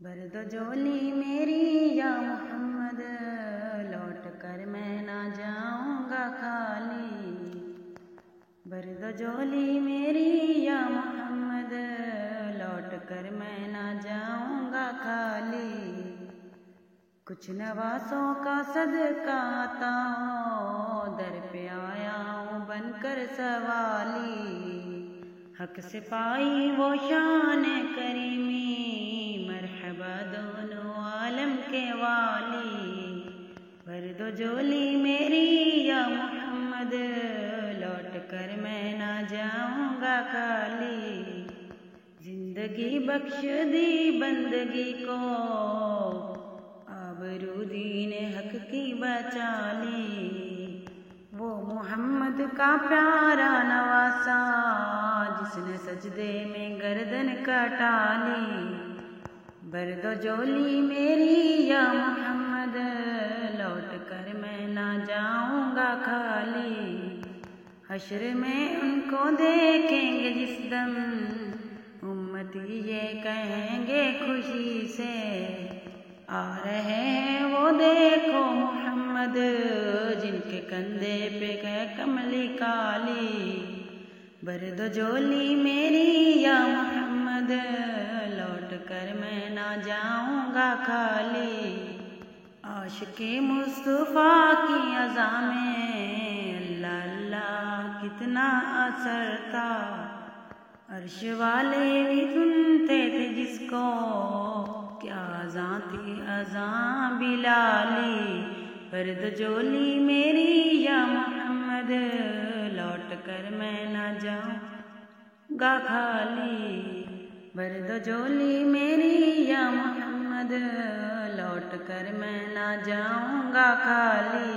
بھر دو جھولی میری یا محمد، لوٹ کر میں نہ جاؤں گا خالی۔ بھر دو جھولی میری یا محمد، لوٹ کر میں نہ جاؤں گا خالی۔ کچھ نواسوں کا صدقہ عطا ہو، در پہ آیا ہوں بن کر سوالی۔ حق سے پائی وہ شان کریمی، مرحبا دونوں عالم کے والی۔ بھر دو جھولی میری یا محمد، لوٹ کر میں نہ جاؤں گا خالی۔ زندگی بخش دی بندگی کو، آبرو دین حق کی بچا لی۔ وہ محمد کا پیارا نواسا، جس نے سجدے میں گردن کٹا لی۔ بھر دو جھولی میری یا محمد، لوٹ کر میں نہ جاؤں گا خالی۔ حشر میں ان کو دیکھیں گے جس دم، امتی یہ کہیں گے خوشی سے، آ رہے ہیں وہ دیکھو محمد، جن کے کندھے پہ ہے کملی کالی۔ بھر دو جھولی میری یا محمد، لوٹ کر میں نہ جاؤں گا خالی۔ عاشق مصطفیٰ کی اذا میں اللہ اللہ کتنا اثر تھا، عرش والے بھی سنتے تھے جس کو، کیا اذاں تھی اذاں بلالی۔ بھر دو جھولی میری یا محمد، لوٹ کر میں نہ جاؤں گا خالی۔ بھر دو جھولی میری یا محمد، لوٹ کر میں نہ جاؤں گا خالی۔